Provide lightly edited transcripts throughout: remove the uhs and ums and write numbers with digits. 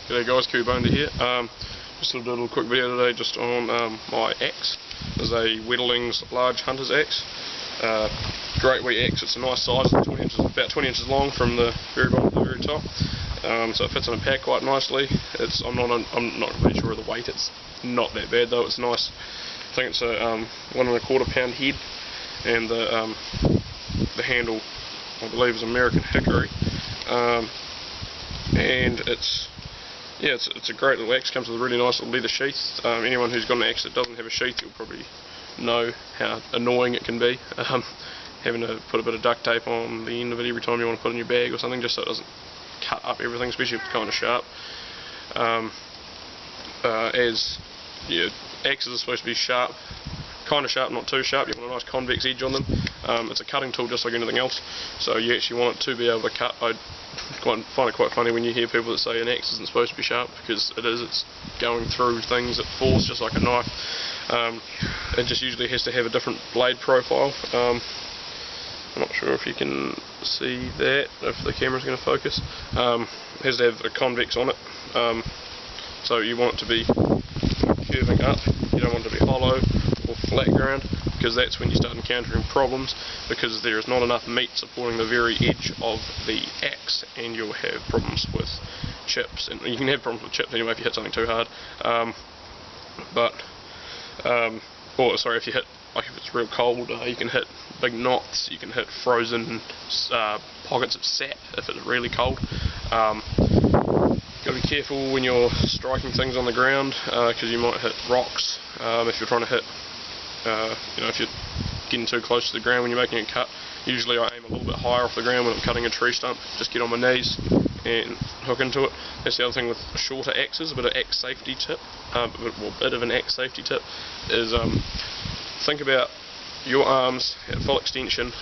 G'day guys, Cubone here. Just to do a little quick video today just on my axe. This is a Wetterlings large hunter's axe. Great wee axe, it's a nice size, about 20 inches long from the very bottom to the very top. So it fits in a pack quite nicely. I'm not really sure of the weight, it's not that bad though, it's nice. I think it's a 1¼ pound head, and the handle I believe is American hickory. And it's a great little axe. Comes with a really nice little leather sheath. Anyone who's got an axe that doesn't have a sheath, you'll probably know how annoying it can be. Having to put a bit of duct tape on the end of it every time you want to put it in your bag or something, just so it doesn't cut up everything, especially if it's kind of sharp. Axes are supposed to be sharp, kind of sharp, not too sharp. You want a nice convex edge on them. It's a cutting tool just like anything else, so you actually want it to be able to cut. I find it quite funny when you hear people that say an axe isn't supposed to be sharp, because it is. It's going through things, it falls just like a knife. It just usually has to have a different blade profile. I'm not sure if you can see that, if the camera's going to focus. It has to have a convex on it, so you want it to be curving up, you don't want it to be hollow or flat ground, because that's when you start encountering problems, because there is not enough meat supporting the very edge of the axe, and you'll have problems with chips. And you can have problems with chips anyway if you hit something too hard. If you hit, like if it's real cold, you can hit big knots, you can hit frozen pockets of sap if it's really cold. Got to be careful when you're striking things on the ground, because you might hit rocks. If you're trying to hit, if you're getting too close to the ground when you're making a cut. Usually I aim a little bit higher off the ground when I'm cutting a tree stump, just get on my knees and hook into it. That's the other thing with shorter axes. A bit of an axe safety tip is think about your arms at full extension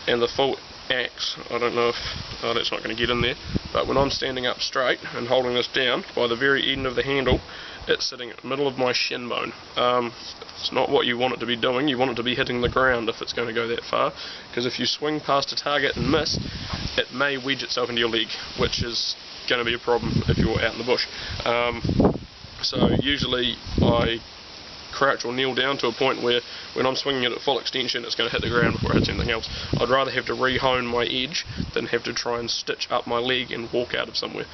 and the full axe. I don't know if that's not going to get in there, but when I'm standing up straight and holding this down, by the very end of the handle, it's sitting at the middle of my shin bone. It's not what you want it to be doing. You want it to be hitting the ground if it's going to go that far, because if you swing past a target and miss, it may wedge itself into your leg, which is going to be a problem if you're out in the bush. So usually I crouch or kneel down to a point where when I'm swinging it at full extension, it's going to hit the ground before it hits anything else. I'd rather have to re-hone my edge than have to try and stitch up my leg and walk out of somewhere,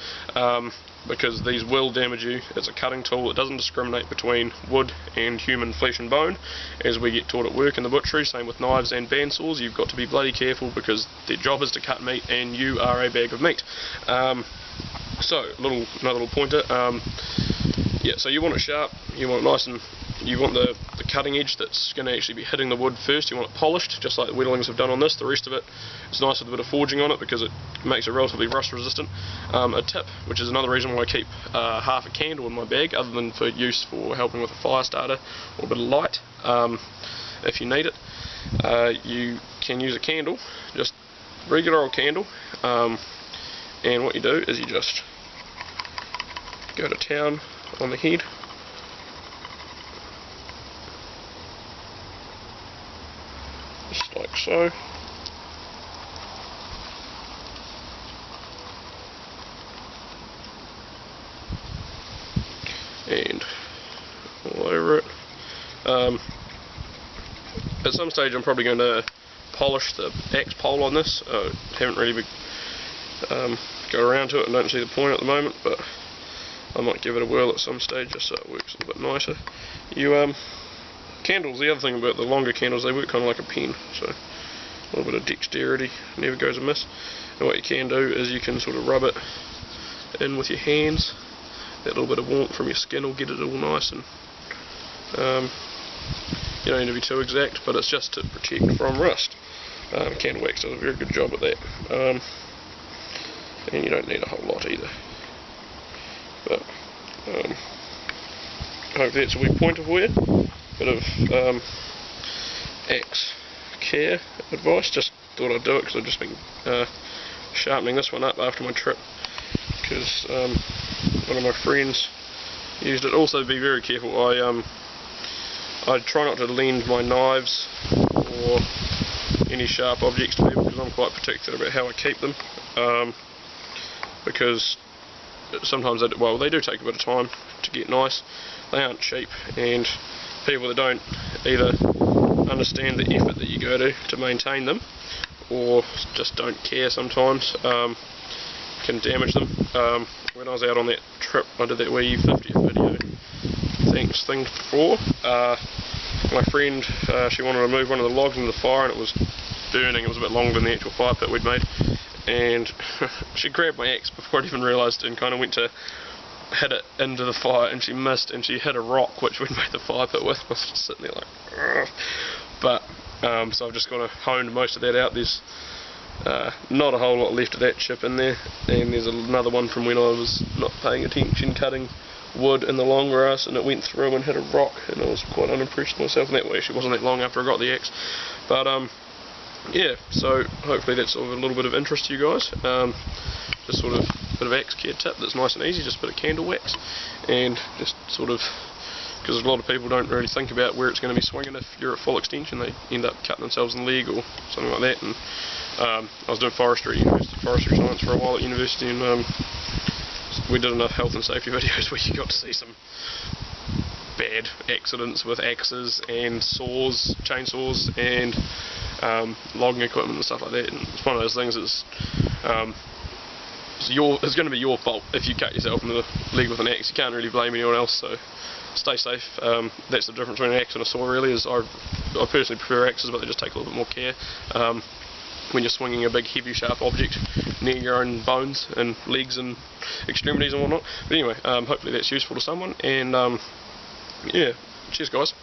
because these will damage you. It's a cutting tool. It doesn't discriminate between wood and human flesh and bone, as we get taught at work in the butchery. Same with knives and bandsaws. You've got to be bloody careful, because their job is to cut meat and you are a bag of meat. So another little pointer. So you want it sharp, you want it nice, and you want the cutting edge that's going to actually be hitting the wood first. You want it polished, just like the Wetterlings have done on this. The rest of it is nice with a bit of forging on it, because it makes it relatively rust resistant. A tip, which is another reason why I keep half a candle in my bag, other than for use for helping with a fire starter or a bit of light. If you need it, you can use a candle, just regular old candle, and what you do is you just go to town on the head. Just like so. And all over it. At some stage I'm probably going to polish the axe pole on this. Haven't really got around to it and don't see the point at the moment, but I might give it a whirl at some stage just so it works a little bit nicer. Candles, the other thing about the longer candles, they work kind of like a pen, so a little bit of dexterity never goes amiss. And what you can do is you can sort of rub it in with your hands. That little bit of warmth from your skin will get it all nice, and you don't need to be too exact, but it's just to protect from rust. Candle wax does a very good job at that, and you don't need a whole lot either. But hopefully that's a wee pointer for you. Bit of axe care advice. Just thought I'd do it because I've just been sharpening this one up after my trip, because one of my friends used it. Also, be very careful. I try not to lend my knives or any sharp objects to people, because I'm quite particular about how I keep them, because sometimes they do take a bit of time to get nice. They aren't cheap, and people that don't either understand the effort that you go to maintain them, or just don't care sometimes, can damage them. When I was out on that trip, I did that wee 50th video thanks thing before. My friend, she wanted to move one of the logs into the fire, and it was burning. It was a bit longer than the actual fire pit we'd made, and she grabbed my axe before I'd even realised, and kind of went to hit it into the fire, and she missed, and she hit a rock which we'd made the fire pit with. I was just sitting there like, ugh. But so I've just kind of honed most of that out. There's not a whole lot left of that chip in there, and there's another one from when I was not paying attention cutting wood in the long grass, and it went through and hit a rock, and I was quite unimpressed myself. And that actually wasn't that long after I got the axe. But yeah, so hopefully that's sort of a little bit of interest to you guys. Just sort of a bit of axe care tip that's nice and easy, just a bit of candle wax, and just sort of, because a lot of people don't really think about where it's going to be swinging. If you're at full extension, they end up cutting themselves in the leg or something like that. And I was doing forestry science for a while at university, and we did enough health and safety videos where you got to see some bad accidents with axes and saws, chainsaws, and logging equipment and stuff like that. And it's one of those things that's it's going to be your fault if you cut yourself in the leg with an axe. You can't really blame anyone else, so stay safe. That's the difference between an axe and a saw, really. Is I personally prefer axes, but they just take a little bit more care when you're swinging a big heavy sharp object near your own bones and legs and extremities and whatnot. But anyway, hopefully that's useful to someone, and yeah, cheers guys.